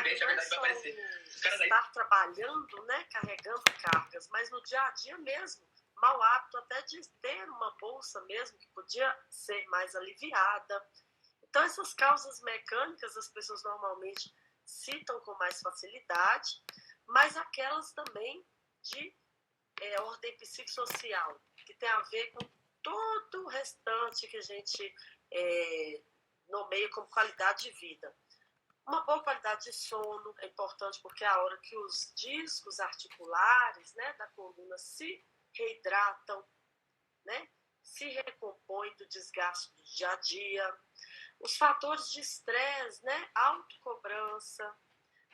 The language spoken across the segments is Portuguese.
acidente, a verdade vai aparecer. Estar trabalhando, né, carregando cargas, mas no dia a dia mesmo, mau hábito até de ter uma bolsa mesmo, que podia ser mais aliviada. Então, essas causas mecânicas as pessoas normalmente citam com mais facilidade, mas aquelas também de ordem psicossocial, que tem a ver com todo o restante que a gente nomeia como qualidade de vida. Uma boa qualidade de sono é importante porque é a hora que os discos articulares, né, da coluna se reidratam, né, se recompõem do desgaste do dia a dia. Os fatores de estresse, né, autocobrança,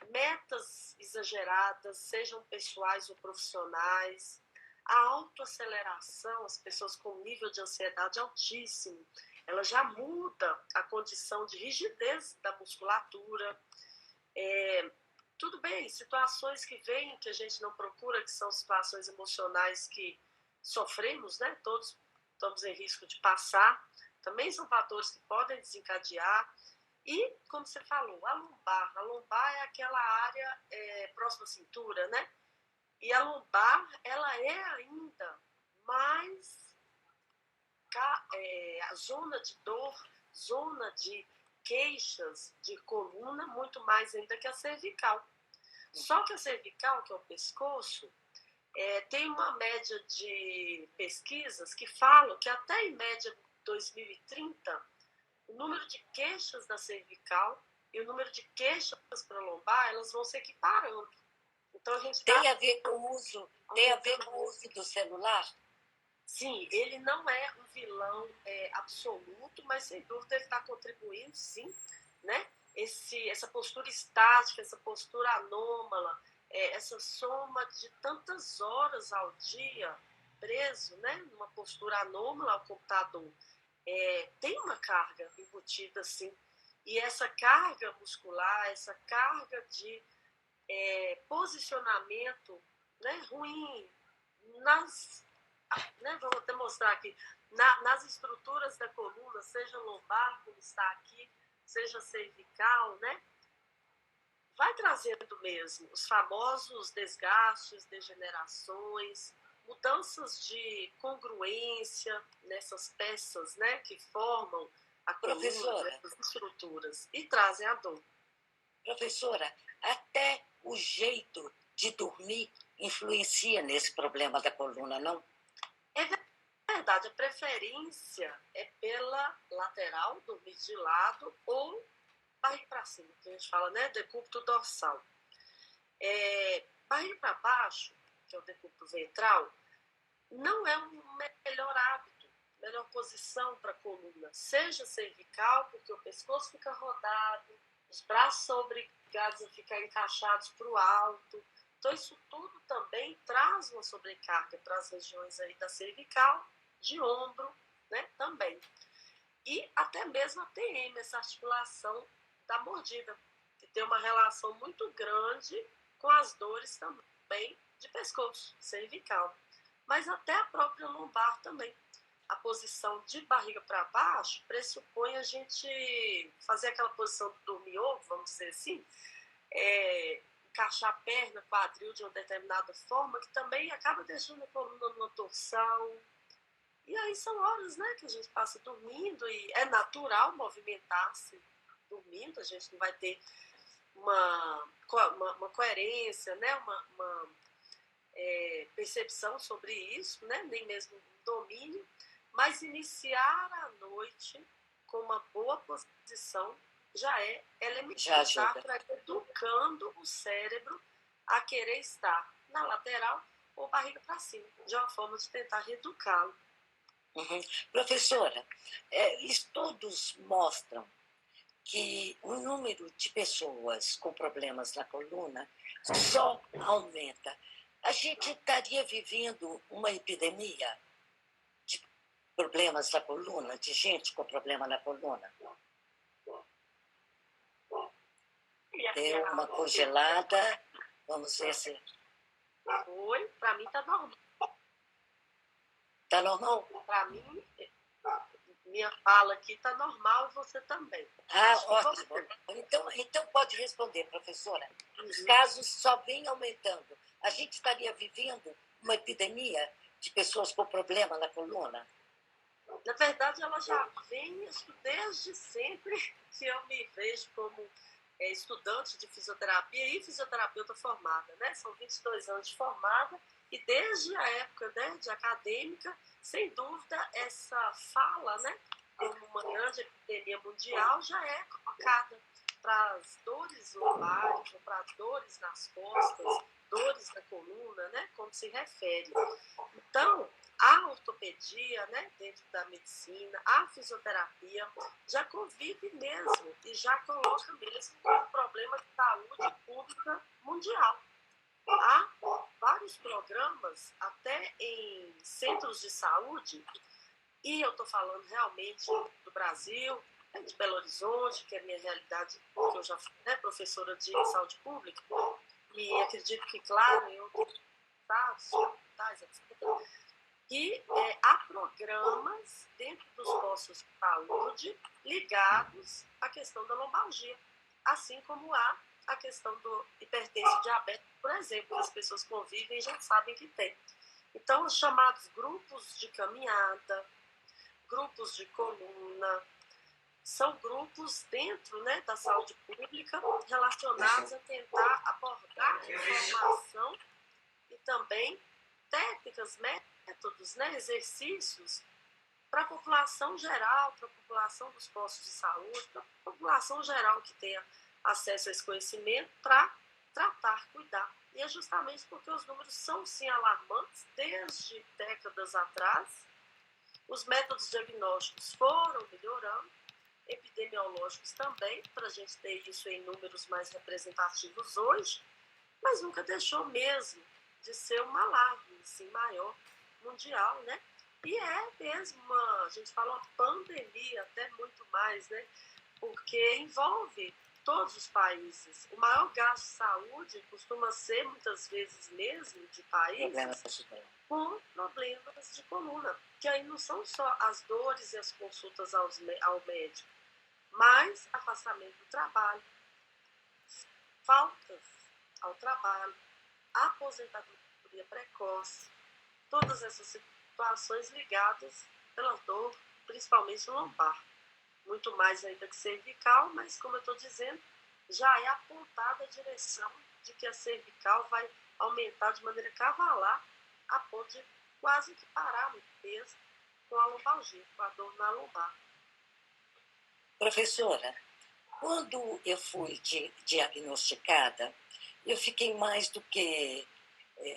metas exageradas, sejam pessoais ou profissionais, a autoaceleração, as pessoas com nível de ansiedade altíssimo, ela já muda a condição de rigidez da musculatura. Tudo bem, situações que vêm, que a gente não procura, que são situações emocionais que sofremos, né? Todos estamos em risco de passar, também são fatores que podem desencadear. E, como você falou, a lombar é aquela área próxima à cintura, né? E a lombar, ela é ainda mais a zona de dor, zona de queixas de coluna, muito mais ainda que a cervical. Só que a cervical, que é o pescoço, tem uma média de pesquisas que falam que até em média 2030, o número de queixas da cervical e o número de queixas para a lombar, elas vão se equiparando. Então, a gente tem a ver com o uso do celular? Sim, ele não é um vilão absoluto, mas sem dúvida ele está contribuindo, sim, né? Essa postura estática, essa postura anômala, essa soma de tantas horas ao dia preso, né? Numa postura anômala ao computador, tem uma carga embutida, sim. E essa carga muscular, essa carga de posicionamento, né, ruim vou até mostrar aqui, nas estruturas da coluna, seja lombar, como está aqui, seja cervical, né? Vai trazendo mesmo os famosos desgastes, degenerações, mudanças de congruência nessas peças, né, que formam a coluna, essas estruturas, e trazem a dor. Professora, até o jeito de dormir influencia nesse problema da coluna, não? É verdade, a preferência é pela lateral, dormir de lado, ou barriga para cima, que a gente fala, né, decúbito dorsal. Barriga para baixo, que é o decúbito ventral, não é um melhor hábito, melhor posição para a coluna, seja cervical, porque o pescoço fica rodado, os braços são obrigados a ficar encaixados para o alto. Então, isso tudo também traz uma sobrecarga para as regiões aí da cervical, de ombro, né, também. E até mesmo a TM, essa articulação da mordida, que tem uma relação muito grande com as dores também de pescoço, cervical. Mas até a própria lombar também. A posição de barriga para baixo pressupõe a gente fazer aquela posição do dormir-ovo, vamos dizer assim, encaixar a perna, quadril de uma determinada forma, que também acaba deixando a coluna numa torção. E aí são horas, né, que a gente passa dormindo, e é natural movimentar-se dormindo, a gente não vai ter uma coerência, né, uma percepção sobre isso, né, nem mesmo um domínio, mas iniciar a noite com uma boa posição já é elementar para educando o cérebro a querer estar na lateral ou barriga para cima, de uma forma de tentar reeducá-lo. Uhum. Professora, estudos mostram que o número de pessoas com problemas na coluna só aumenta. A gente estaria vivendo uma epidemia de problemas na coluna, de gente com problema na coluna? Deu uma congelada, vamos ver se... Foi, para mim tá normal. Tá normal? Para mim, Minha fala aqui está normal e você também. Ótimo. Então pode responder, professora. Os casos só vêm aumentando. A gente estaria vivendo uma epidemia de pessoas com problema na coluna? Na verdade, ela já vem, acho que desde sempre que eu me vejo como estudante de fisioterapia e fisioterapeuta formada, né? São 22 anos de formada e desde a época, né, de acadêmica, sem dúvida, essa fala, né, como uma grande epidemia mundial já é colocada para as dores lombares, para as dores nas costas, dores na coluna, né, como se refere. Então, a ortopedia, né, dentro da medicina, a fisioterapia, já convive mesmo e já coloca mesmo como problema de saúde pública mundial. Há vários programas, até em centros de saúde, e eu estou falando realmente do Brasil, de Belo Horizonte, que é a minha realidade, porque eu já fui, né, professora de saúde pública, e acredito que, claro, em outros estados, capitais, etc., que há programas dentro dos postos de saúde ligados à questão da lombalgia, assim como há a questão do hipertenso diabético, por exemplo, que as pessoas convivem e já sabem que tem. Então, os chamados grupos de caminhada, grupos de coluna, são grupos dentro, né, da saúde pública relacionados a tentar abordar informação e também técnicas, métodos, né, exercícios para a população geral, para a população dos postos de saúde, para a população geral que tenha acesso a esse conhecimento para tratar, cuidar. E é justamente porque os números são, sim, alarmantes desde décadas atrás. Os métodos diagnósticos foram melhorando, epidemiológicos também, para a gente ter isso em números mais representativos hoje, mas nunca deixou mesmo de ser um alarme assim, maior, mundial, né? E é mesmo a gente fala uma pandemia, até muito mais, né? Porque envolve todos os países. O maior gasto de saúde costuma ser, muitas vezes mesmo, de países com problemas de coluna, que aí não são só as dores e as consultas ao médico, mas afastamento do trabalho, faltas ao trabalho, aposentadoria precoce, todas essas situações ligadas pela dor, principalmente lombar. Muito mais ainda que cervical, mas como eu estou dizendo, já é apontada a direção de que a cervical vai aumentar de maneira cavalar, a ponto de quase que parar mesmo com a lombalgia, com a dor na lombar. Professora, quando eu fui diagnosticada, eu fiquei mais do que...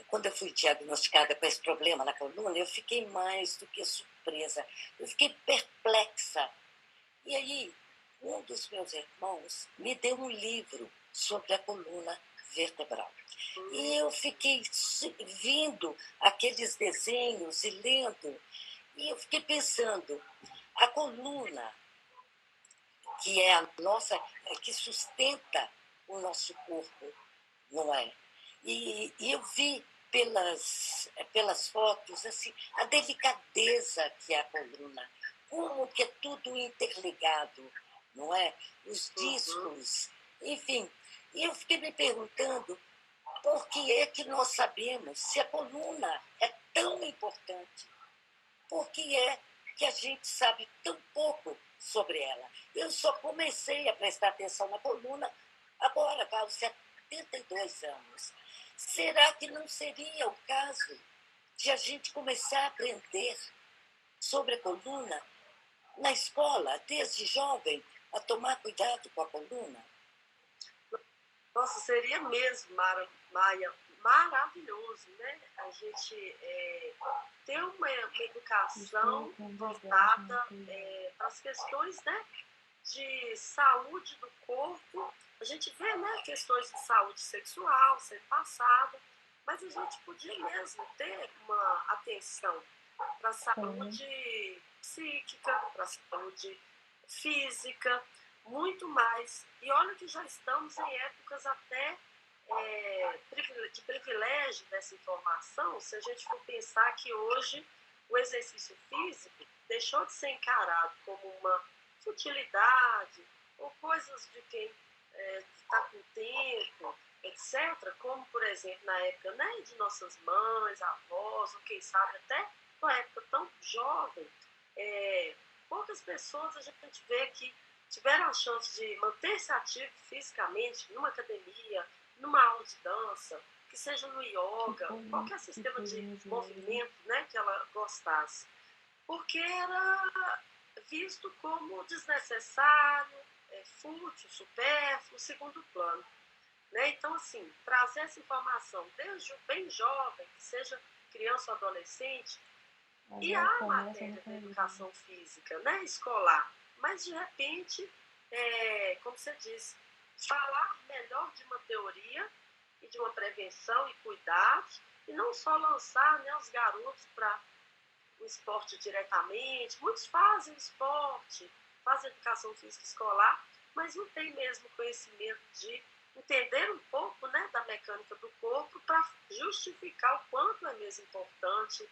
Quando eu fui diagnosticada com esse problema na coluna, eu fiquei mais do que surpresa. Eu fiquei perplexa. E aí, um dos meus irmãos me deu um livro sobre a coluna vertebral. E eu fiquei vendo aqueles desenhos e lendo. E eu fiquei pensando, a coluna, que é a nossa, que sustenta o nosso corpo, não é? E eu vi pelas fotos assim, a delicadeza que é a coluna, como que é tudo interligado, não é? Os discos, enfim. E eu fiquei me perguntando por que é que nós sabemos se a coluna é tão importante, por que é que a gente sabe tão pouco sobre ela. Eu só comecei a prestar atenção na coluna agora, aos 72 anos. Será que não seria o caso de a gente começar a aprender sobre a coluna na escola, desde jovem, a tomar cuidado com a coluna? Nossa, seria mesmo, Maia, maravilhoso, né? A gente ter uma educação voltada para as questões, né, de saúde do corpo. A gente vê, né, questões de saúde sexual sendo passada, mas a gente podia mesmo ter uma atenção para a saúde psíquica, para a saúde física, muito mais. E olha que já estamos em épocas até de privilégio dessa informação, se a gente for pensar que hoje o exercício físico deixou de ser encarado como uma futilidade ou coisas de quem está com tempo, etc., como, por exemplo, na época, né, de nossas mães, avós, ou quem sabe até uma época tão jovem, poucas pessoas a gente vê que tiveram a chance de manter-se ativo fisicamente numa academia, numa aula de dança, que seja no yoga, qualquer sistema de movimento, né, que ela gostasse, porque era visto como desnecessário, fútil, supérfluo, segundo plano. Né? Então, assim, trazer essa informação desde o bem jovem, que seja criança ou adolescente, e há matéria da educação física, né, escolar, mas de repente, como você disse, falar melhor de uma teoria e de uma prevenção e cuidados, e não só lançar, né, os garotos para o esporte diretamente. Muitos fazem esporte, fazem educação física escolar, mas não tem mesmo conhecimento de entender um pouco, né, da mecânica do corpo para justificar o quanto é mesmo importante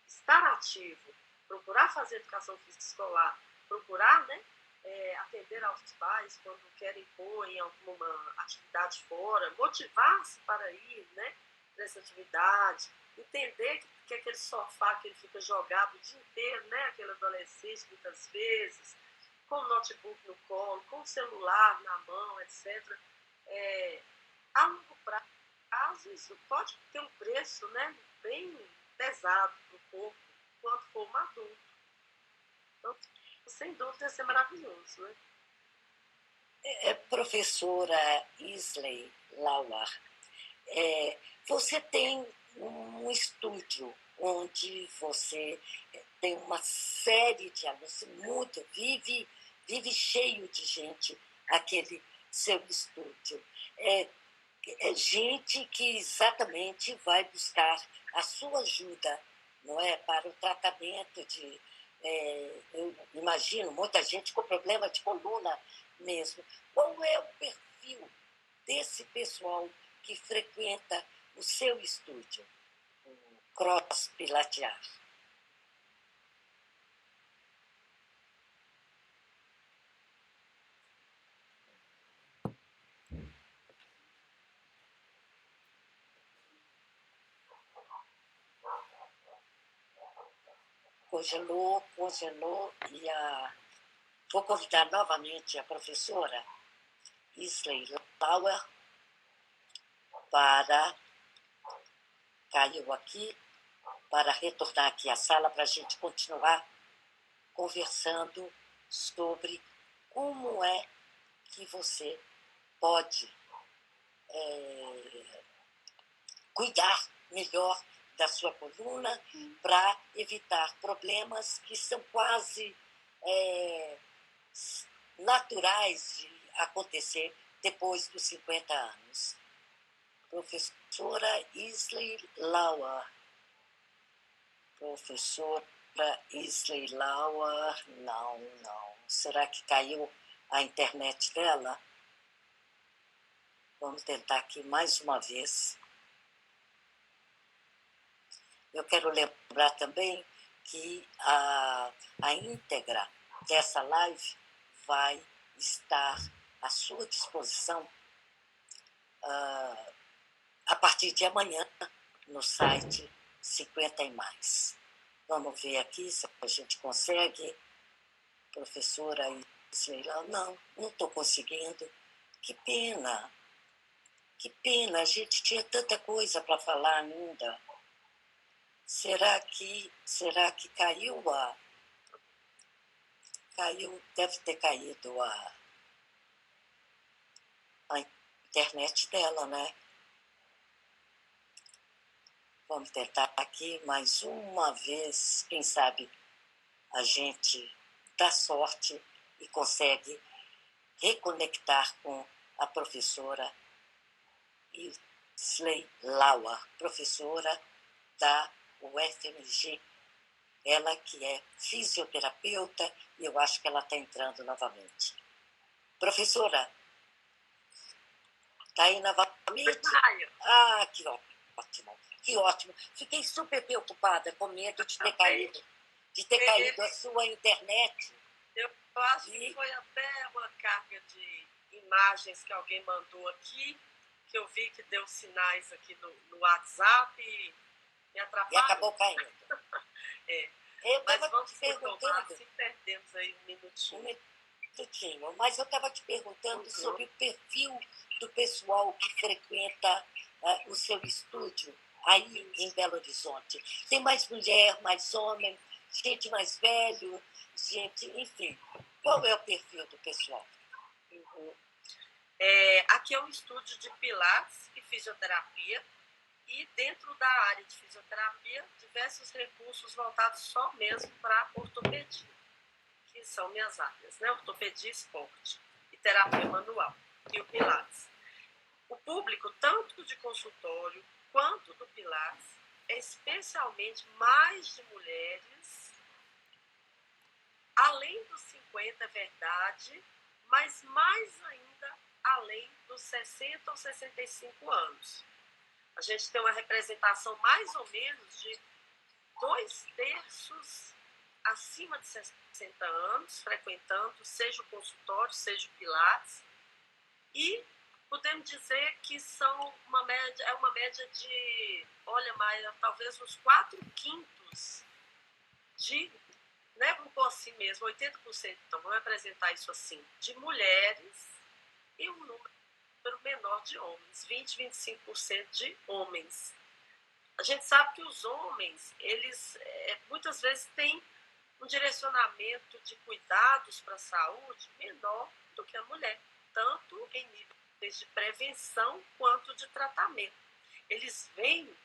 estar ativo, procurar fazer educação física escolar, procurar, né, atender aos pais quando querem pôr em alguma atividade fora, motivar-se para ir, né, nessa atividade, entender que aquele sofá que ele fica jogado o dia inteiro, né, aquele adolescente muitas vezes, com o notebook no colo, com o celular na mão, etc., a longo prazo isso pode ter um preço, né, bem pesado para o corpo quando for um adulto. Então, sem dúvida, isso é maravilhoso, né? Professora Isley Lauer, você tem um estúdio onde você tem uma série de alunos, vive cheio de gente, aquele seu estúdio. É gente que exatamente vai buscar a sua ajuda, não é, para o tratamento de, eu imagino, muita gente com problema de coluna mesmo. Qual é o perfil desse pessoal que frequenta o seu estúdio, o Cross Pilatear? Congelou e vou convidar novamente a professora Isley Lauer caiu aqui, para retornar aqui à sala para a gente continuar conversando sobre como é que você pode cuidar melhor da sua coluna para evitar problemas que são quase naturais de acontecer depois dos 50 anos. Professora Isley Lauer. Professora Isley Lauer. Não. Será que caiu a internet dela? Vamos tentar aqui mais uma vez. Eu quero lembrar também que a íntegra dessa live vai estar à sua disposição a partir de amanhã no site 50 e mais. Vamos ver aqui se a gente consegue. Professora, sei lá, não estou conseguindo. Que pena, a gente tinha tanta coisa para falar ainda. Será que caiu deve ter caído a internet dela, né? Vamos tentar aqui mais uma vez, quem sabe a gente dá sorte e consegue reconectar com a professora Isley Lauer, professora da UFMG, ela que é fisioterapeuta, e eu acho que ela está entrando novamente. Professora, está aí novamente? Maio. Ah, que ótimo. ótimo, que ótimo. Fiquei super preocupada, com medo de ter caído a sua internet. Eu acho que foi até uma carga de imagens que alguém mandou aqui, que eu vi que deu sinais aqui no WhatsApp e me atrapalhou. E acabou caindo. Mas vamos te perguntando. Se perdemos aí um minutinho. Mas eu estava te perguntando sobre o perfil do pessoal que frequenta o seu estúdio aí em Belo Horizonte. Tem mais mulher, mais homem, gente mais velho, gente, enfim. Qual é o perfil do pessoal? Aqui é um estúdio de pilates e fisioterapia. E dentro da área de fisioterapia, diversos recursos voltados só mesmo para ortopedia, que são minhas áreas, né? Ortopedia, esporte e terapia manual e o pilates. O público, tanto de consultório quanto do pilates, é especialmente mais de mulheres, além dos 50, é verdade, mas mais ainda além dos 60 ou 65 anos. A gente tem uma representação mais ou menos de 2/3 acima de 60 anos, frequentando seja o consultório, seja o pilates. E podemos dizer que são uma média de, talvez uns 4/5 de, né, vamos pôr assim mesmo, 80%, então vamos apresentar isso assim, de mulheres e um número menor de homens, 20-25% de homens. A gente sabe que os homens, eles muitas vezes têm um direcionamento de cuidados para a saúde menor do que a mulher, tanto em níveis de prevenção quanto de tratamento. Eles veem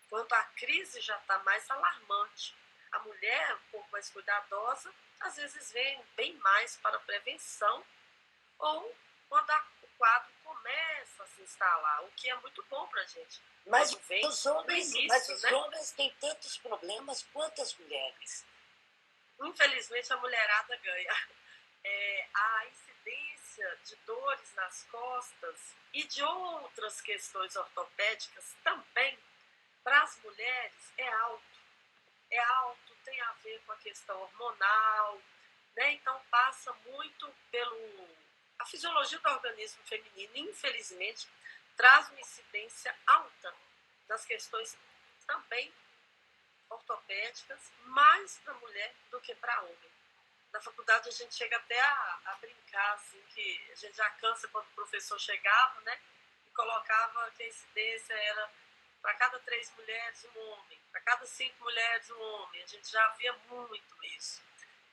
quando a crise já está mais alarmante. A mulher, um pouco mais cuidadosa, às vezes vem bem mais para a prevenção ou quando o quadro começa a se instalar, o que é muito bom para a gente. Mas os homens têm tantos problemas quanto as mulheres. Infelizmente, a mulherada ganha. A incidência de dores nas costas e de outras questões ortopédicas também, para as mulheres, é alto. É alto, tem a ver com a questão hormonal, né? Então passa muito a fisiologia do organismo feminino, infelizmente, traz uma incidência alta das questões também ortopédicas, mais para mulher do que para homem. Na faculdade a gente chega até a brincar, assim, que a gente já cansa quando o professor chegava, né? E colocava que a incidência era para cada 3 mulheres, um homem, para cada 5 mulheres, um homem. A gente já via muito isso.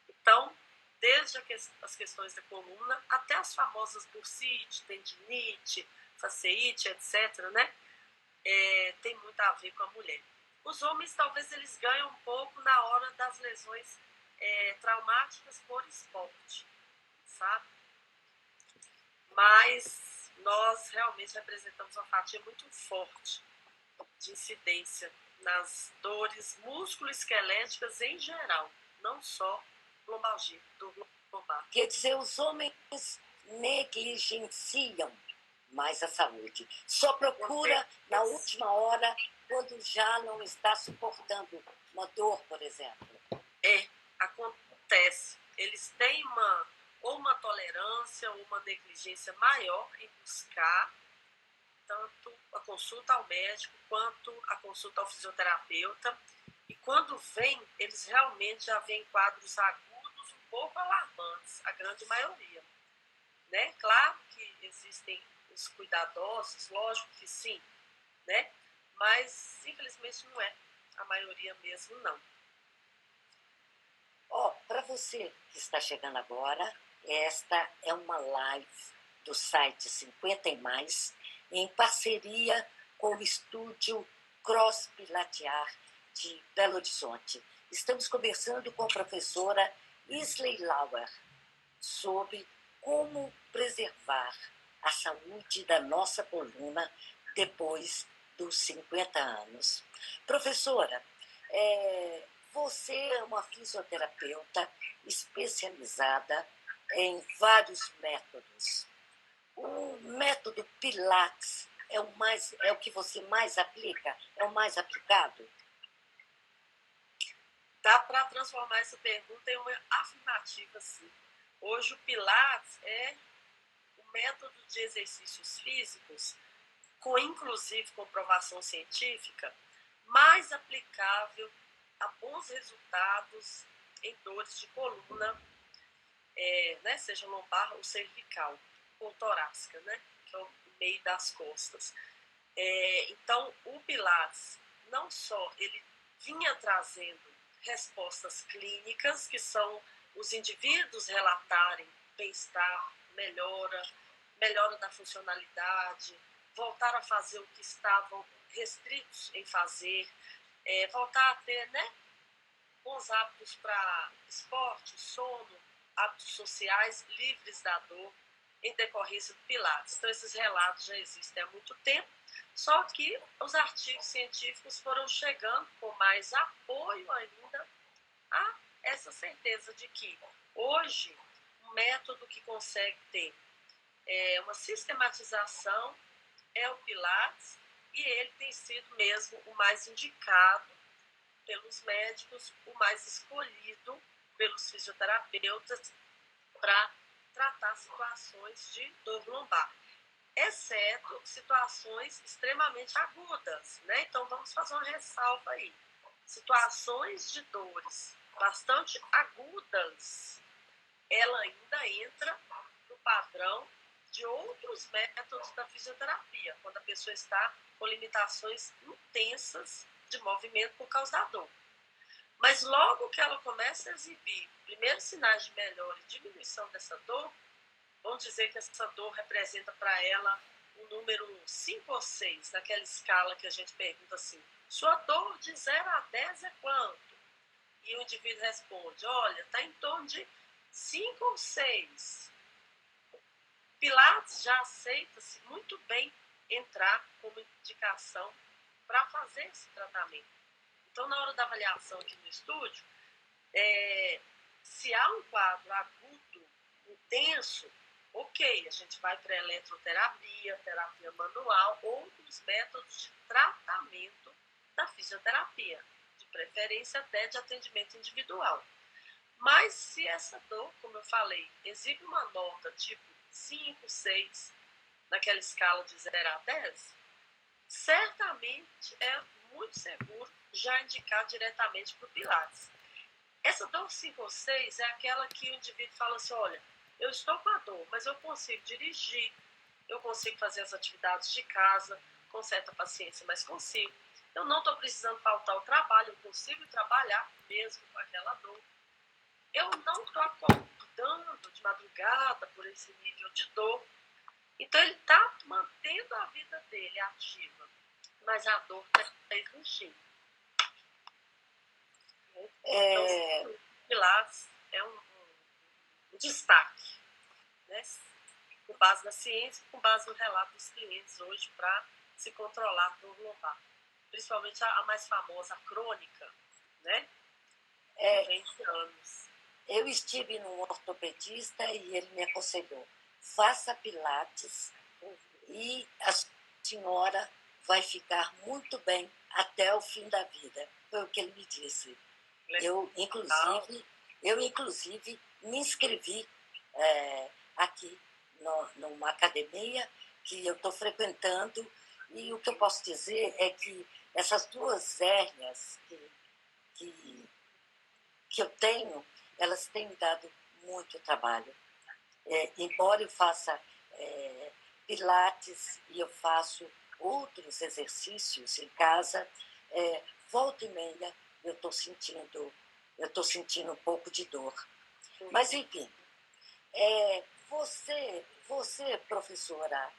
Então, desde as questões da coluna até as famosas bursite, tendinite, fasciite, etc., né? Tem muito a ver com a mulher. Os homens, talvez, eles ganham um pouco na hora das lesões traumáticas por esporte, sabe? Mas nós realmente representamos uma fatia muito forte de incidência nas dores músculo-esqueléticas em geral, não só lombalgia, dor lombar. Quer dizer, os homens negligenciam mais a saúde. Só procura na última hora, quando já não está suportando uma dor, por exemplo. Acontece. Eles têm uma tolerância ou uma negligência maior em buscar tanto a consulta ao médico quanto a consulta ao fisioterapeuta. E quando vem, eles realmente já vêm quadros agudos um pouco alarmantes, a grande maioria. Né? Claro que existem os cuidadosos, lógico que sim, né? Mas infelizmente não é a maioria mesmo, não. Para você que está chegando agora, esta é uma live do site 50 e Mais, em parceria com o estúdio Cross Pilatear de Belo Horizonte. Estamos conversando com a professora Isley Lauer sobre como preservar a saúde da nossa coluna depois dos 50 anos. Professora, você é uma fisioterapeuta especializada em vários métodos. O método Pilates é o que você mais aplica? É o mais aplicado? Dá para transformar essa pergunta em uma afirmativa, sim. Hoje o Pilates é o método de exercícios físicos, com inclusive comprovação científica, mais aplicável a bons resultados em dores de coluna, né, seja lombar ou cervical, ou torácica, né, que é o meio das costas. Então, o Pilates, não só ele vinha trazendo respostas clínicas, que são os indivíduos relatarem bem-estar, melhora da funcionalidade, voltar a fazer o que estavam restritos em fazer, voltar a ter, né, bons hábitos para esporte, sono, hábitos sociais livres da dor em decorrência do Pilates. Então, esses relatos já existem há muito tempo, só que os artigos científicos foram chegando com mais apoio ainda a essa certeza de que hoje um método que consegue ter uma sistematização é o Pilates, e ele tem sido mesmo o mais indicado pelos médicos, o mais escolhido pelos fisioterapeutas para tratar situações de dor lombar, exceto situações extremamente agudas, né? Então vamos fazer uma ressalva aí. Situações de dores bastante agudas, ela ainda entra no padrão de outros métodos da fisioterapia, quando a pessoa está com limitações intensas de movimento por causa da dor. Mas logo que ela começa a exibir primeiros sinais de melhora e diminuição dessa dor, vamos dizer que essa dor representa para ela um número 5 ou 6, naquela escala que a gente pergunta assim, sua dor de 0 a 10 é quanto? E o indivíduo responde, olha, está em torno de 5 ou 6. Pilates já aceita-se muito bem entrar como indicação para fazer esse tratamento. Então, na hora da avaliação aqui no estúdio, se há um quadro agudo, intenso, ok, a gente vai para eletroterapia, terapia manual, outros métodos de tratamento da fisioterapia, de preferência até de atendimento individual. Mas se essa dor, como eu falei, exibe uma nota tipo 5, 6, naquela escala de 0 a 10, certamente é muito seguro já indicar diretamente para o Pilates. Essa dor 5 ou 6 é aquela que o indivíduo fala assim, olha, eu estou com a dor, mas eu consigo dirigir, eu consigo fazer as atividades de casa com certa paciência, mas consigo. Eu não estou precisando faltar ao trabalho, eu consigo trabalhar mesmo com aquela dor. Eu não estou acordando de madrugada por esse nível de dor. Então, ele está mantendo a vida dele ativa, mas a dor está existindo. Então, o Pilates é um destaque, né? Com base na ciência, com base no relato dos clientes hoje, para se controlar a dor lombar. Principalmente a mais famosa, a crônica, né? 20 anos. Eu estive num ortopedista e ele me aconselhou, faça Pilates e a senhora vai ficar muito bem até o fim da vida. Foi o que ele me disse. Eu, inclusive, me inscrevi aqui numa academia que eu estou frequentando, e o que eu posso dizer é que essas duas hérnias que eu tenho, elas têm me dado muito trabalho. Embora eu faça Pilates e eu faço outros exercícios em casa, volta e meia eu estou sentindo um pouco de dor. Mas, enfim, você, professora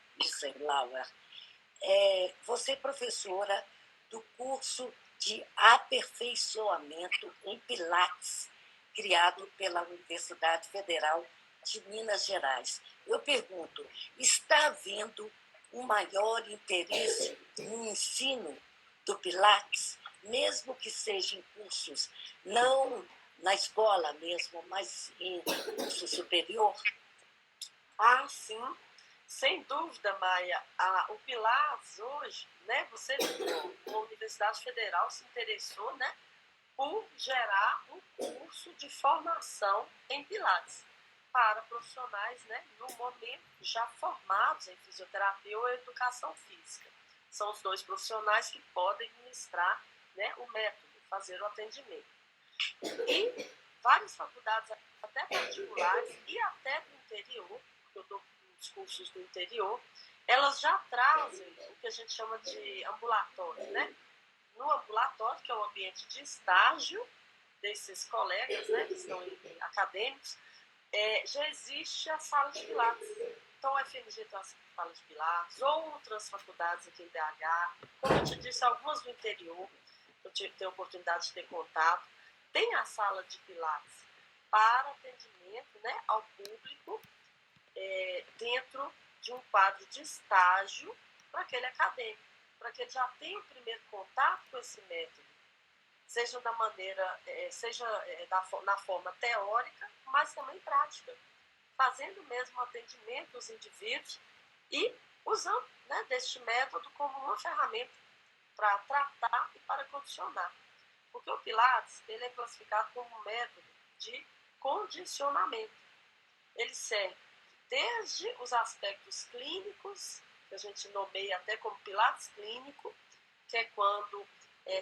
Lauer, você é professora do curso de aperfeiçoamento em Pilates, criado pela Universidade Federal de Minas Gerais. Eu pergunto, está havendo um maior interesse no ensino do Pilates, mesmo que seja em cursos, não na escola mesmo, mas em curso superior? Ah, sim. Sem dúvida, Maia, o Pilates hoje, né, você viu, a Universidade Federal se interessou, né, por gerar um curso de formação em Pilates para profissionais, né, no momento já formados em fisioterapia ou educação física. São os dois profissionais que podem ministrar, né, o método, fazer o atendimento. E várias faculdades, até particulares e até do interior, porque eu dou os cursos do interior, elas já trazem o que a gente chama de ambulatório, né? No ambulatório, que é um ambiente de estágio desses colegas, né, que estão acadêmicos, já existe a sala de Pilates. Então, a FMG tem uma sala de Pilates, outras faculdades aqui em BH, como eu te disse, algumas do interior, eu tenho a oportunidade de ter contato, tem a sala de Pilates para atendimento, né, ao público dentro de um quadro de estágio para aquele acadêmico, para que ele já tenha o primeiro contato com esse método, seja da maneira, na forma teórica, mas também prática, fazendo mesmo o atendimento dos indivíduos e usando, né, deste método como uma ferramenta para tratar e para condicionar. Porque o Pilates ele é classificado como um método de condicionamento. Ele serve desde os aspectos clínicos, que a gente nomeia até como Pilates clínico, que é quando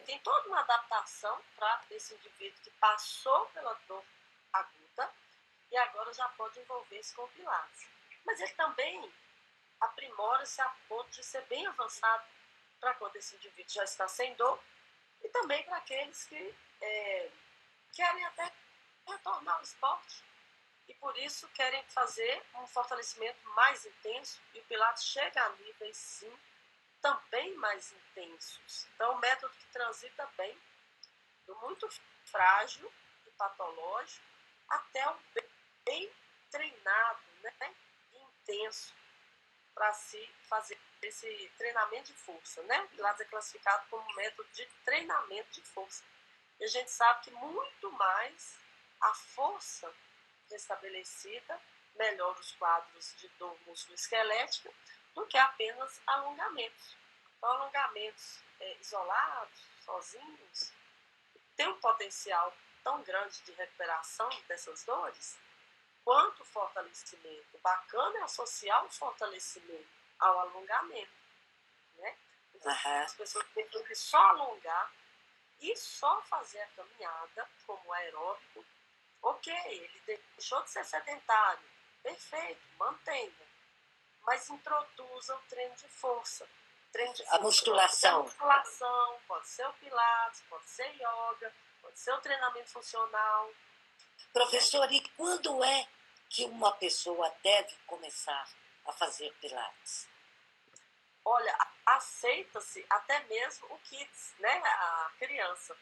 tem toda uma adaptação para esse indivíduo que passou pela dor aguda e agora já pode envolver-se com o Pilates. Mas ele também aprimora-se a ponto de ser bem avançado para quando esse indivíduo já está sem dor e também para aqueles que querem até retornar ao esporte e por isso querem fazer um fortalecimento mais intenso e o Pilates chega a níveis, sim, também mais intensos. Então, um método que transita bem do muito frágil e patológico até o bem treinado, né, e intenso para se fazer esse treinamento de força, né? O Pilates é classificado como um método de treinamento de força. E a gente sabe que muito mais a força restabelecida melhora os quadros de dor musculoesquelética do que apenas alongamentos. Então, alongamentos isolados, sozinhos, têm um potencial tão grande de recuperação dessas dores, quanto o fortalecimento. Bacana é associar o fortalecimento ao alongamento, né? As pessoas pensam que só alongar e só fazer a caminhada como aeróbico, ok, ele deixou de ser sedentário, perfeito, mantenha, mas introduza o treino de força. A musculação. Pode ser o Pilates, pode ser yoga, pode ser o treinamento funcional. Professor, e quando é que uma pessoa deve começar a fazer Pilates? Olha, aceita-se até mesmo o kids, né, a criança.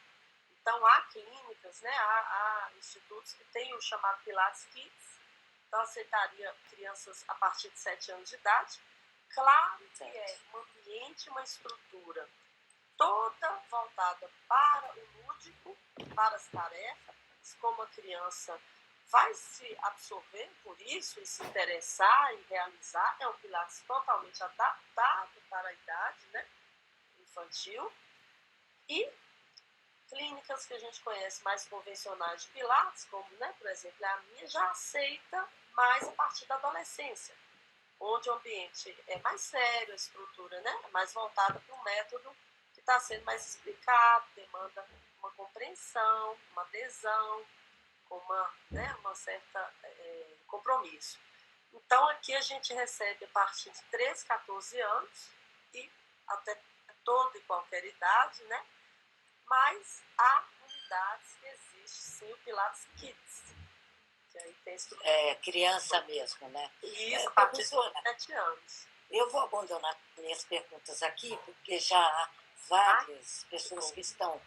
Então, há clínicas, né, há institutos que têm o chamado Pilates Kids. Então, aceitaria crianças a partir de 7 anos de idade. Claro que é um ambiente, uma estrutura toda voltada para o lúdico, para as tarefas, como a criança vai se absorver por isso e se interessar e realizar. É um Pilates totalmente adaptado para a idade, né, infantil. E clínicas que a gente conhece mais convencionais de Pilates, como, né, por exemplo, a minha, já aceita mais a partir da adolescência, onde o ambiente é mais sério, a estrutura, né, é mais voltada para um método que está sendo mais explicado, demanda uma compreensão, uma adesão, com uma certa compromisso. Então, aqui a gente recebe a partir de 13, 14 anos e até toda e qualquer idade, né? Mas há unidades que existe, sim, o Pilates Kids. Que aí tem criança mesmo, né? Isso, a partir de 7 anos. Eu vou abandonar minhas perguntas aqui, porque já há várias pessoas que estão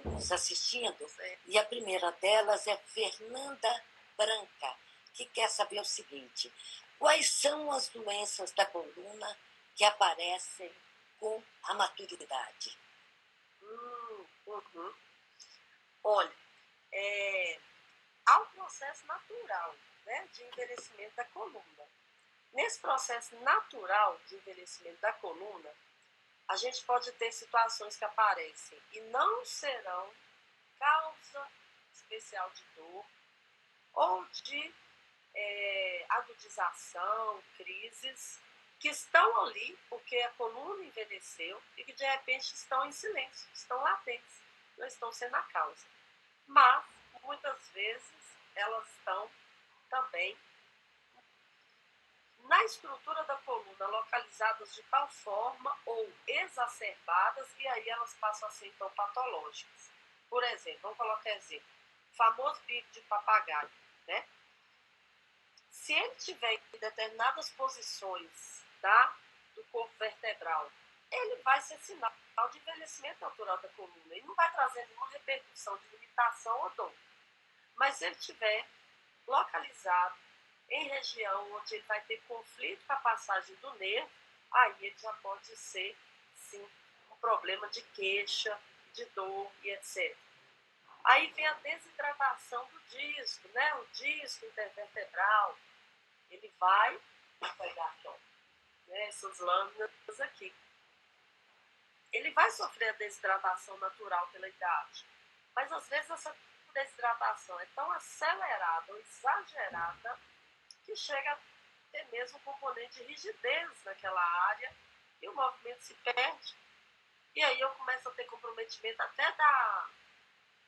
nos assistindo. E a primeira delas é Fernanda Branca, que quer saber o seguinte: quais são as doenças da coluna que aparecem com a maturidade? Olha, há um processo natural, né, de envelhecimento da coluna. Nesse processo natural de envelhecimento da coluna, a gente pode ter situações que aparecem e não serão causa especial de dor ou de agudização, crises, que estão ali porque a coluna envelheceu e que de repente estão em silêncio, estão latentes, não estão sendo a causa. Mas, muitas vezes, elas estão também na estrutura da coluna, localizadas de tal forma ou exacerbadas, e aí elas passam a ser então patológicas. Por exemplo, vamos colocar exemplo, o famoso bico de papagaio, né? Se ele tiver em determinadas posições, tá, do corpo vertebral, ele vai ser sinal de envelhecimento natural da coluna. Ele não vai trazer nenhuma repercussão de limitação ou dor. Mas se ele estiver localizado em região onde ele vai ter conflito com a passagem do nervo, aí ele já pode ser, sim, um problema de queixa, de dor e etc. Aí vem a desidratação do disco, né? O disco intervertebral, ele vai pegar essas lâminas aqui. Ele vai sofrer a desidratação natural pela idade, mas às vezes essa desidratação é tão acelerada ou exagerada que chega a ter mesmo um componente de rigidez naquela área e o movimento se perde. E aí eu começo a ter comprometimento até da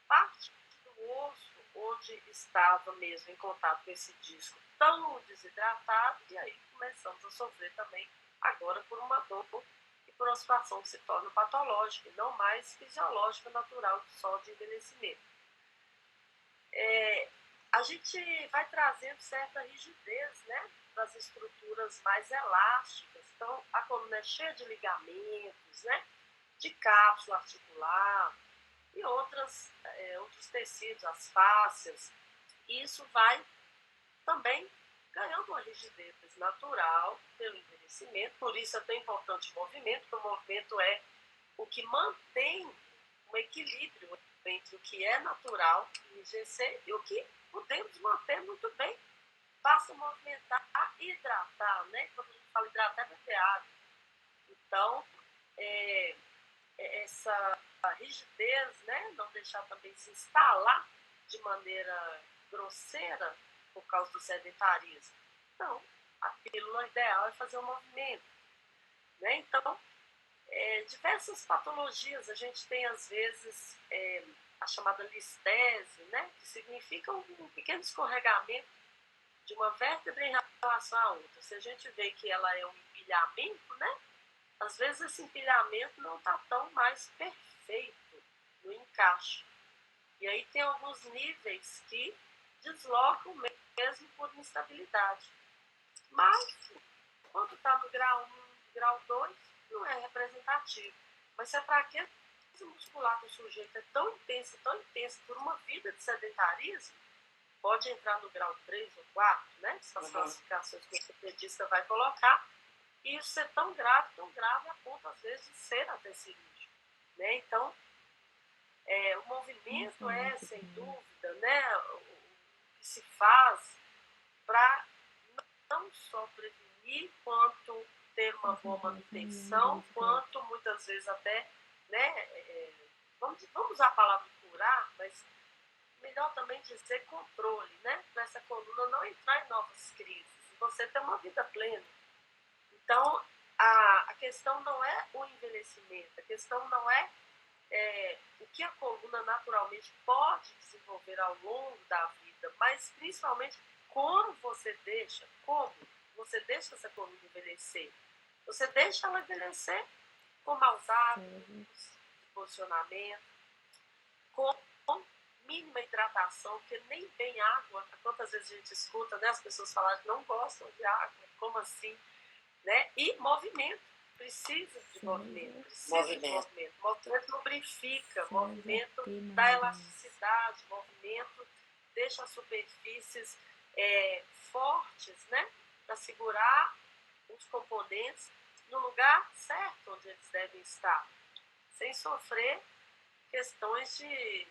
parte do osso onde estava mesmo em contato com esse disco tão desidratado, e aí começamos a sofrer também agora por uma dor e por uma situação que se torna patológica e não mais fisiológica, natural, só de envelhecimento. A gente vai trazendo certa rigidez, né, das estruturas mais elásticas. Então, a coluna é cheia de ligamentos, né, de cápsula articular e outros tecidos, as fáscias. E isso vai também ganhando uma rigidez natural pelo envelhecimento. Por isso é tão importante o movimento, porque o movimento é o que mantém um equilíbrio entre o que é natural, envelhecer, e o que podemos manter muito bem. Basta movimentar, hidratar, né? Quando a gente fala hidratar, é beber água. Então, essa rigidez, né? Não deixar também se instalar de maneira grosseira por causa do sedentarismo. Então, a pílula ideal é fazer um movimento, né? Então, diversas patologias, a gente tem às vezes a chamada listese, né? Que significa um pequeno escorregamento de uma vértebra em relação à outra. Se a gente vê que ela é um empilhamento, né? Às vezes esse empilhamento não está tão mais perfeito no encaixe. E aí tem alguns níveis que deslocam mesmo por instabilidade. Mas, quando está no grau 1, grau 2, não é representativo. Mas se a fraqueza muscular do sujeito é tão intensa por uma vida de sedentarismo, pode entrar no grau 3 ou 4, né? Essas classificações que o ortopedista vai colocar. E isso é tão grave a ponto, às vezes, de ser até cirúrgico, né? Então, o movimento é, sem dúvida, né, o que se faz para não só prevenir, quanto ter uma boa manutenção, quanto muitas vezes até, né, vamos usar a palavra curar, mas melhor também dizer controle, né, para essa coluna não entrar em novas crises, e você ter uma vida plena. Então, a questão não é o envelhecimento, a questão não é o que a coluna naturalmente pode desenvolver ao longo da vida, mas principalmente como você deixa essa coluna envelhecer. Você deixa ela envelhecer com maus hábitos, posicionamento, com mínima hidratação, porque nem bem água, quantas vezes a gente escuta, né, as pessoas falarem que não gostam de água, como assim? Né? E movimento, precisa de movimento, movimento lubrifica, movimento dá elasticidade, movimento deixa as superfícies fortes, né, para segurar os componentes no lugar certo onde eles devem estar, sem sofrer questões de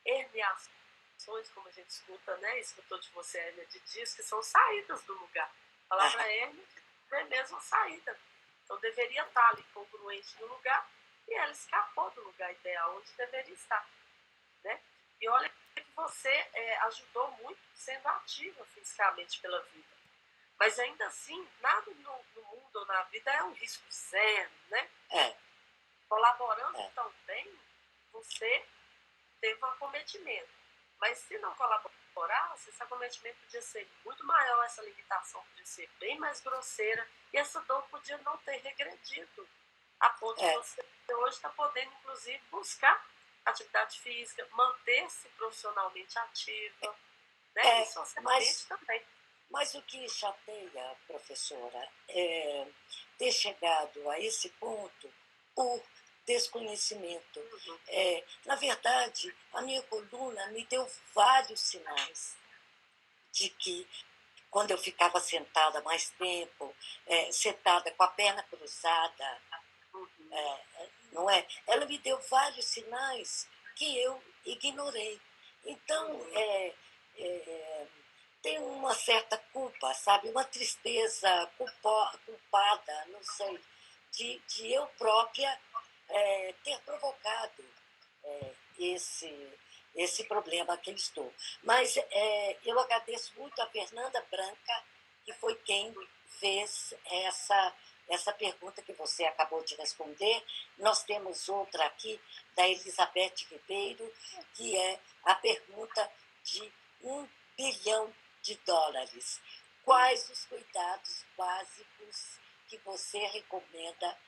herniações, como a gente escutou de você, hernia de disco, que são saídas do lugar. Falar para ele ver mesmo a saída. Então deveria estar ali congruente no lugar e ela escapou do lugar ideal onde deveria estar, né? E olha que você ajudou muito sendo ativa fisicamente pela vida. Mas ainda assim, nada no mundo ou na vida é um risco zero, né? Colaborando tão bem, você teve um acometimento. Mas se não colaborasse, esse acometimento podia ser muito maior, essa limitação podia ser bem mais grosseira e essa dor podia não ter regredido a ponto de você hoje estar podendo, inclusive, buscar atividade física, manter-se profissionalmente ativa, né? E socialmente também. Mas o que chateia, professora, é ter chegado a esse ponto por desconhecimento. Na verdade, a minha coluna me deu vários sinais de que, quando eu ficava sentada mais tempo, sentada com a perna cruzada, não é? Ela me deu vários sinais que eu ignorei. Então, tem uma certa culpa, sabe? Uma tristeza culpada, não sei, de eu própria ter provocado esse problema que eu estou. Mas eu agradeço muito a Fernanda Branca, que foi quem fez essa pergunta que você acabou de responder. Nós temos outra aqui, da Elizabeth Ribeiro, que é a pergunta de $1 bilhão. Quais os cuidados básicos que você recomenda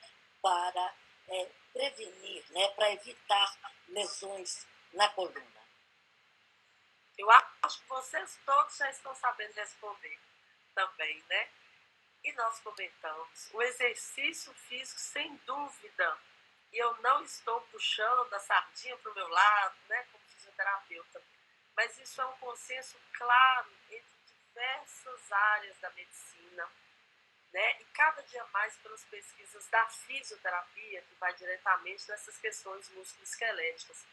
para prevenir, né, para evitar lesões na coluna? Eu acho que vocês todos já estão sabendo responder também, né? E nós comentamos, o exercício físico, sem dúvida, e eu não estou puxando a sardinha para o meu lado, né, como fisioterapeuta, mas isso é um consenso claro entre diversas áreas da medicina, né, e cada dia mais pelas pesquisas da fisioterapia, que vai diretamente nessas questões musculoesqueléticas.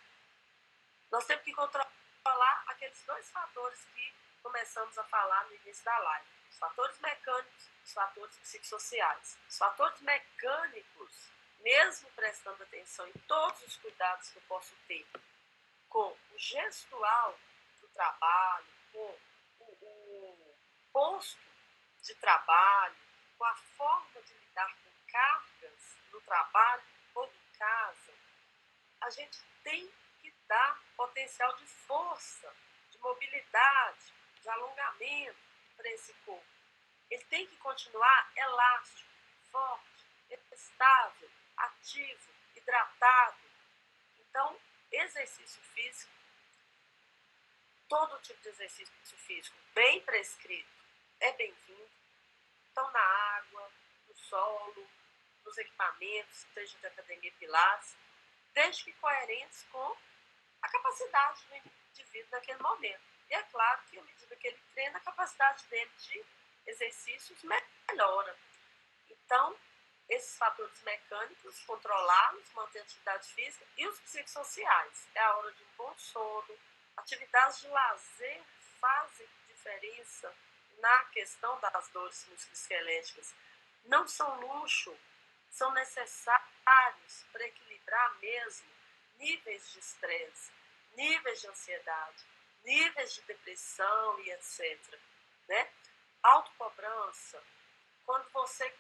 Nós temos que controlar aqueles dois fatores que começamos a falar no início da live. Os fatores mecânicos, os fatores psicossociais. Os fatores mecânicos, mesmo prestando atenção em todos os cuidados que eu posso ter com o gestual do trabalho, com o posto de trabalho, com a forma de lidar com cargas no trabalho ou em casa, a gente tem que dar potencial de força, de mobilidade, de alongamento para esse corpo. Ele tem que continuar elástico, forte, estável, ativo, hidratado. Então, exercício físico, todo tipo de exercício físico bem prescrito é bem-vindo. Então, na água, no solo, nos equipamentos, seja de academia Pilates, desde que coerentes com a capacidade do indivíduo naquele momento. E é claro que, à medida que ele treina, a capacidade dele de exercícios melhora. Então, esses fatores mecânicos, controlá-los, manter a atividade física, e os psicossociais. É a hora de um bom sono. Atividades de lazer fazem diferença na questão das dores musculoesqueléticas. Não são luxo, são necessários para equilibrar mesmo níveis de estresse, níveis de ansiedade, níveis de depressão e etc. Né? Autocobrança. Quando você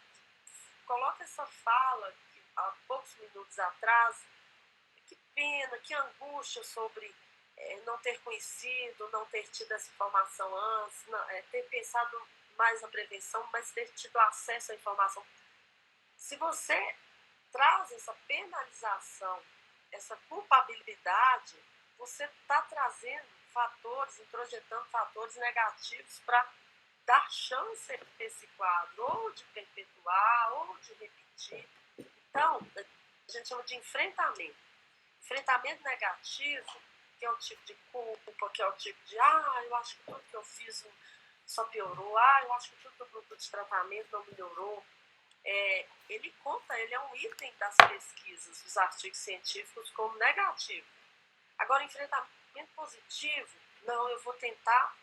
coloca essa fala que, há poucos minutos atrás, que pena, que angústia sobre não ter conhecido, não ter tido essa informação antes, ter pensado mais na prevenção, mas ter tido acesso à informação. Se você traz essa penalização, essa culpabilidade, você está trazendo fatores, introjetando fatores negativos para dar chance a esse quadro, ou de perpetuar, ou de repetir. Então, a gente chama de enfrentamento. Enfrentamento negativo, que é o tipo de culpa, que é o tipo de, eu acho que tudo que eu fiz só piorou, eu acho que tudo que eu procuro de tratamento não melhorou. Ele é um item das pesquisas, dos artigos científicos, como negativo. Agora, enfrentamento positivo, não, eu vou tentar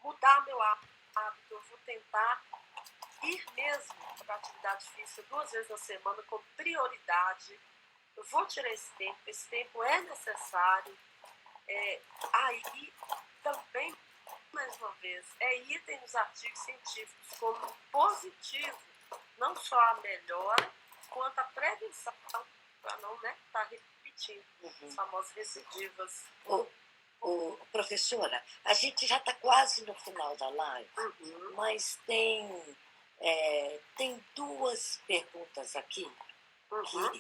mudar meu hábito, eu vou tentar ir mesmo para a atividade física 2 vezes na semana com prioridade. Eu vou tirar esse tempo é necessário. Aí também, mais uma vez, item nos artigos científicos como positivo, não só a melhora, quanto a prevenção, para não estar repetindo as famosas recidivas. Professora, a gente já está quase no final da live, mas tem 2 perguntas aqui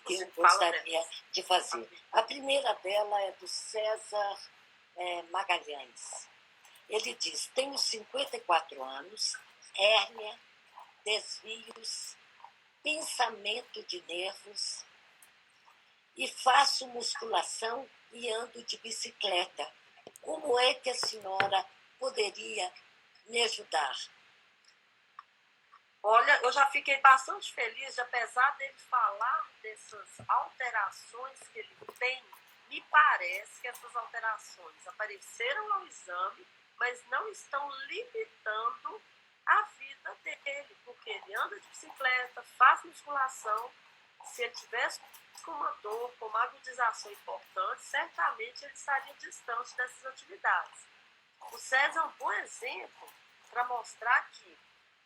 que eu gostaria de fazer. A primeira dela é do César Magalhães. Ele diz: tenho 54 anos, hérnia, desvios, pensamento de nervos e faço musculação e ando de bicicleta. Como é que a senhora poderia me ajudar? Olha, eu já fiquei bastante feliz, apesar dele falar dessas alterações que ele tem, me parece que essas alterações apareceram ao exame, mas não estão limitando a vida dele, porque ele anda de bicicleta, faz musculação. Se ele tivesse com uma dor, com uma agudização importante, certamente ele estaria distante dessas atividades. O César é um bom exemplo para mostrar que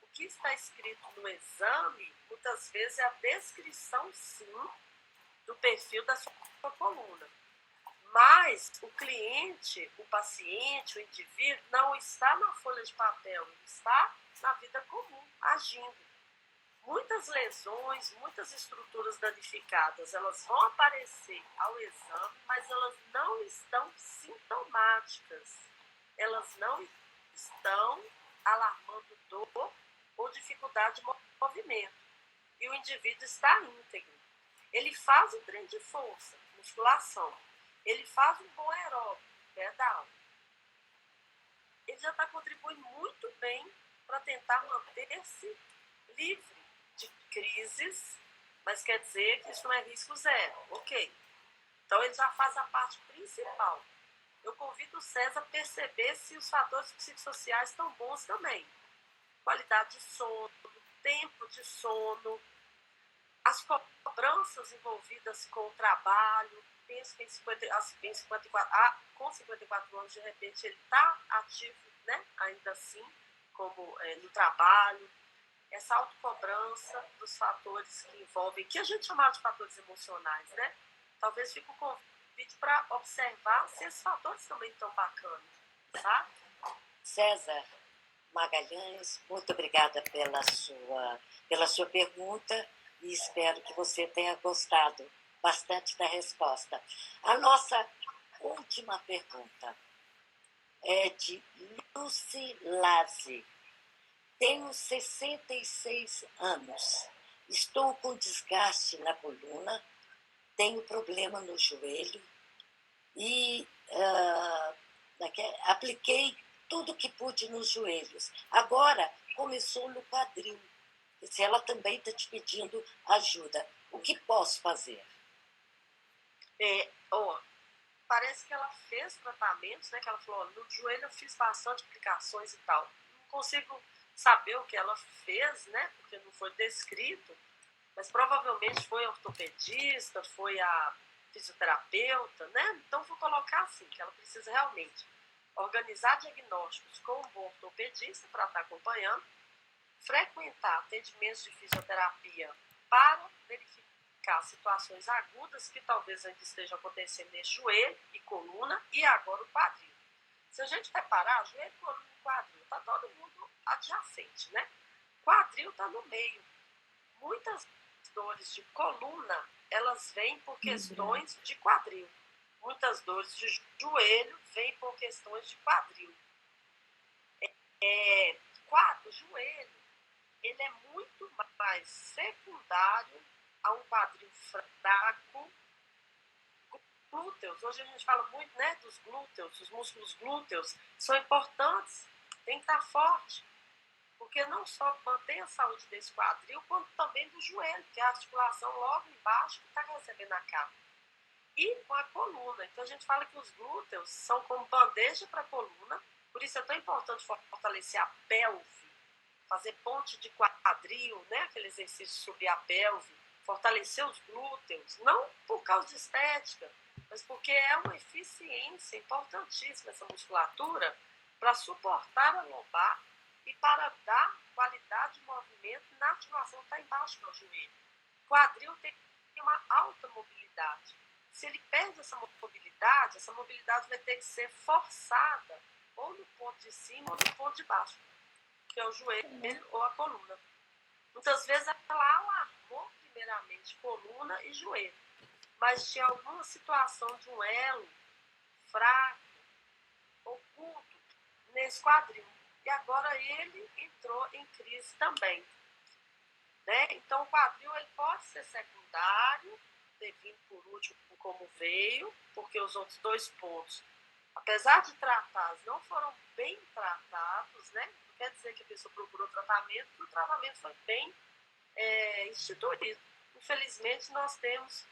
o que está escrito no exame, muitas vezes, é a descrição, sim, do perfil da sua coluna. Mas o cliente, o paciente, o indivíduo, não está na folha de papel, ele está na vida comum, agindo. Muitas lesões, muitas estruturas danificadas, elas vão aparecer ao exame, mas elas não estão sintomáticas. Elas não estão alarmando dor ou dificuldade de movimento. E o indivíduo está íntegro. Ele faz um treino de força, musculação. Ele faz um bom aeróbico, pedal. Ele já está contribuindo muito bem para tentar manter-se livre de crises, mas quer dizer que isso não é risco zero, ok? Então ele já faz a parte principal. Eu convido o César a perceber se os fatores psicossociais estão bons também. Qualidade de sono, tempo de sono, as cobranças envolvidas com o trabalho. Penso que com 54 anos, de repente, ele está ativo, né? Ainda assim, como no trabalho. Essa autocobrança dos fatores que envolvem, que a gente chama de fatores emocionais, né? Talvez fique um convite para observar se esses fatores também estão bacanas, tá? César Magalhães, muito obrigada pela sua pergunta e espero que você tenha gostado bastante da resposta. A nossa última pergunta é de Lucy Lazzi. Tenho 66 anos, estou com desgaste na coluna, tenho problema no joelho e apliquei tudo que pude nos joelhos. Agora começou no quadril. Se ela também está te pedindo ajuda, o que posso fazer? Parece que ela fez tratamentos, né? Que ela falou, no joelho eu fiz bastante aplicações e tal. Não consigo saber o que ela fez, né? Porque não foi descrito, mas provavelmente foi a ortopedista, foi a fisioterapeuta, né? Então vou colocar assim, que ela precisa realmente organizar diagnósticos com um bom ortopedista para estar acompanhando, frequentar atendimentos de fisioterapia para verificar situações agudas que talvez ainda estejam acontecendo nesse joelho e coluna e agora o quadril. Se a gente reparar, joelho, coluna e quadril, está todo mundo adjacente, né? Quadril está no meio. Muitas dores de coluna, elas vêm por questões de quadril. Muitas dores de joelho vêm por questões de quadril. O joelho, ele é muito mais secundário a um quadril fraco. Glúteos, hoje a gente fala muito, né, dos glúteos, os músculos glúteos são importantes, tem que estar forte, porque não só mantém a saúde desse quadril, quanto também do joelho, que é a articulação logo embaixo que está recebendo a carga. E com a coluna, então a gente fala que os glúteos são como bandeja para a coluna, por isso é tão importante fortalecer a pelve, fazer ponte de quadril, né? Aquele exercício de subir a pelve, fortalecer os glúteos, não por causa de estética, mas porque é uma eficiência importantíssima essa musculatura para suportar a lombar e para dar qualidade de movimento na ativação que está embaixo do joelho. O quadril tem uma alta mobilidade. Se ele perde essa mobilidade vai ter que ser forçada ou no ponto de cima ou no ponto de baixo, que é o joelho ou a coluna. Muitas vezes ela alarmou primeiramente coluna e joelho, mas tinha alguma situação de um elo fraco, oculto, nesse quadril. E agora ele entrou em crise também. Né? Então o quadril ele pode ser secundário, ter vindo por último como veio, porque os outros 2 pontos, apesar de tratados, não foram bem tratados, né? Não quer dizer que a pessoa procurou tratamento, porque o tratamento foi bem instituído. Infelizmente, nós temos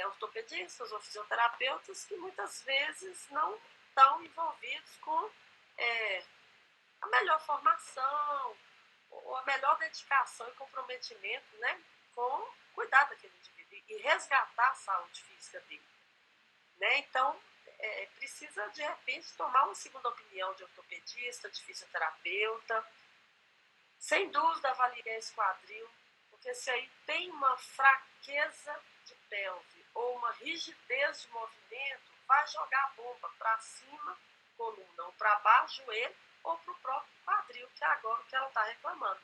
ortopedistas ou fisioterapeutas que muitas vezes não estão envolvidos com a melhor formação, ou a melhor dedicação e comprometimento, né, com cuidar daquele indivíduo e resgatar a saúde física dele. Né? Então, precisa, de repente, tomar uma segunda opinião de ortopedista, de fisioterapeuta. Sem dúvida, avaliar esse quadril, porque se aí tem uma fraqueza de pelve ou uma rigidez de movimento, vai jogar a bomba para cima, coluna, ou para baixo, joelho, ou para o próprio quadril, que é agora o que ela está reclamando.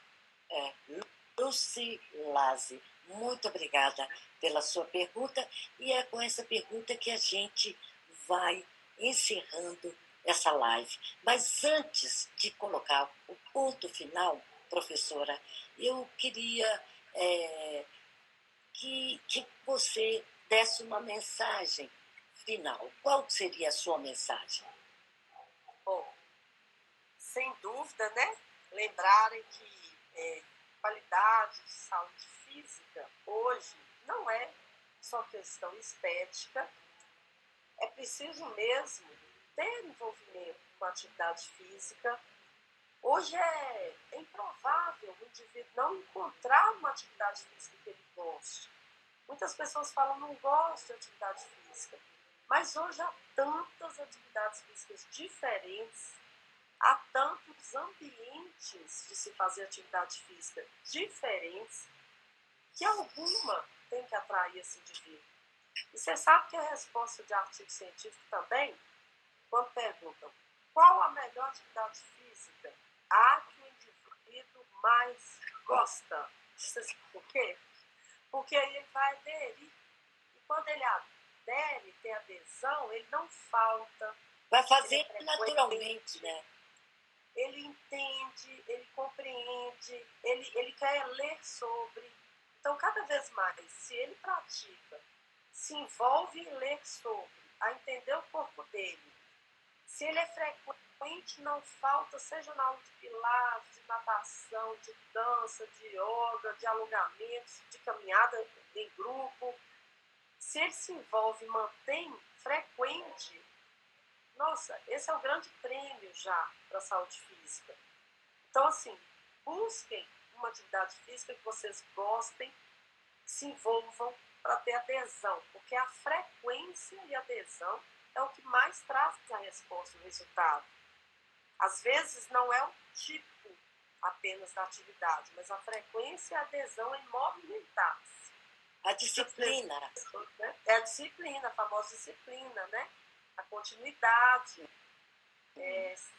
Lucilase, muito obrigada pela sua pergunta, e é com essa pergunta que a gente vai encerrando essa live. Mas antes de colocar o ponto final, professora, eu queria que você desse uma mensagem final. Qual seria a sua mensagem? Bom, sem dúvida, né? Lembrarem que qualidade de saúde física hoje não é só questão estética, é preciso mesmo ter envolvimento com a atividade física. Hoje é improvável o indivíduo não encontrar uma atividade física que ele goste. Muitas pessoas falam, não gosto de atividade física, mas hoje há tantas atividades físicas diferentes, há tantos ambientes de se fazer atividade física diferentes, que alguma tem que atrair esse indivíduo. E você sabe que a resposta de artigo científico também, quando perguntam qual a melhor atividade física, a que o indivíduo mais gosta. Você sabe por quê? Porque aí ele vai aderir. E quando ele adere, tem adesão, ele não falta. Vai fazer naturalmente, né? Ele entende, ele compreende, ele quer ler sobre. Então, cada vez mais, se ele pratica, se envolve em ler sobre, a entender o corpo dele, se ele é frequente, não falta, seja na aula de pilates, de natação, de dança, de yoga, de alongamentos, de caminhada em grupo, se ele se envolve e mantém frequente, nossa, esse é o grande prêmio já para a saúde física. Então, assim, busquem uma atividade física que vocês gostem, se envolvam para ter adesão, porque a frequência e adesão é o que mais traz a resposta, o resultado. Às vezes não é o tipo apenas da atividade, mas a frequência e a adesão em movimentar-se. A disciplina. É a disciplina, a famosa disciplina, né? A continuidade.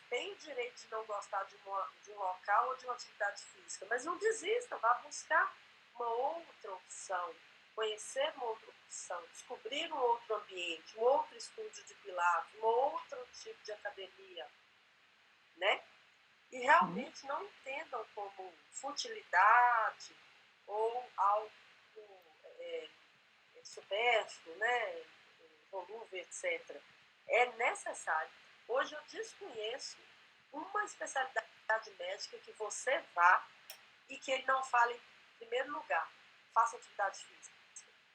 Tem o direito de não gostar de um local ou de uma atividade física, mas não desista, vá buscar uma outra opção, conhecer uma outra opção, descobrir um outro ambiente, um outro estúdio de pilates, um outro tipo de academia, né? E realmente não entendam como futilidade ou algo supérfluo, né? Volúvel, etc. É necessário. Hoje eu desconheço uma especialidade médica que você vá e que ele não fale em primeiro lugar, faça atividade física.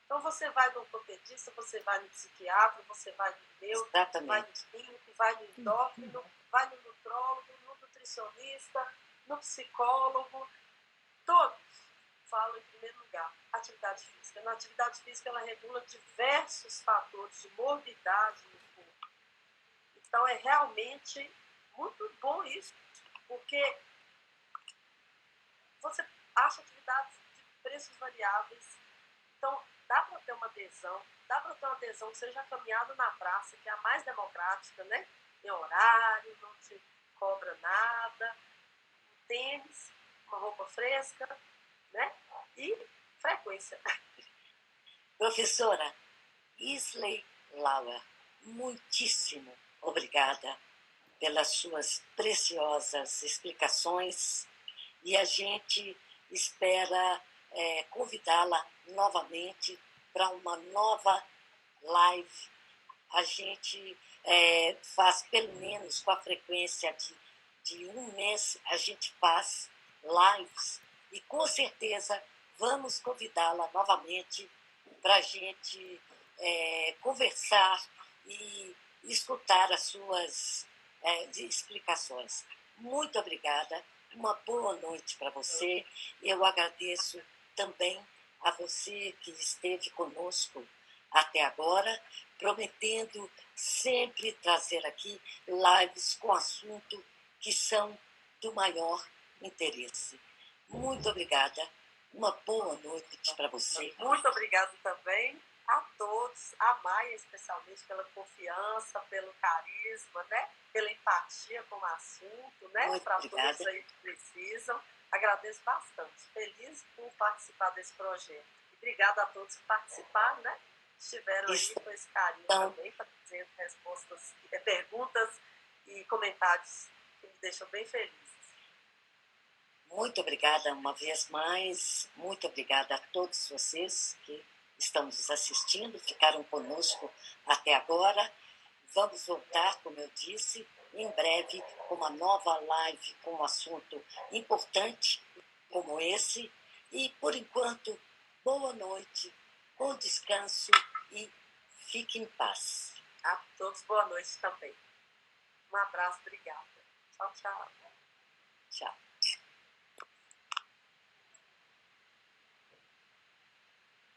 Então você vai no ortopedista, você vai no psiquiatra, você vai no neuro, vai no clínico, vai no endócrino, vai no nutrólogo, no nutricionista, no psicólogo, todos falam em primeiro lugar atividade física. Na atividade física ela regula diversos fatores de morbidade no corpo. Então é realmente muito bom isso, porque você acha atividades de preços variáveis, então dá para ter uma adesão, que seja a caminhada na praça, que é a mais democrática, né? Tem horário, não te cobra nada, tênis, uma roupa fresca, né? E frequência. Professora Isley Lauer, muitíssimo obrigada pelas suas preciosas explicações e a gente espera convidá-la novamente para uma nova live. A gente faz pelo menos com a frequência de um mês, a gente faz lives e com certeza vamos convidá-la novamente para a gente conversar e escutar as suas explicações. Muito obrigada, uma boa noite para você. Eu agradeço também a você que esteve conosco até agora, prometendo sempre trazer aqui lives com assunto que são do maior interesse. Muito obrigada, uma boa noite para você. Muito obrigada também a todos, a Maia especialmente pela confiança, pelo carisma, né? Pela empatia com o assunto, né? Para todos aí que precisam. Agradeço bastante, feliz por participar desse projeto. Obrigada a todos que participaram, né? Estiveram aí com esse carinho também, fazendo respostas, perguntas e comentários que me deixam bem feliz. Muito obrigada uma vez mais, muito obrigada a todos vocês que estão nos assistindo, ficaram conosco até agora. Vamos voltar, como eu disse, em breve com uma nova live com um assunto importante como esse. E, por enquanto, boa noite, bom descanso e fique em paz. A todos, boa noite também. Um abraço, obrigada. Tchau, tchau. Tchau.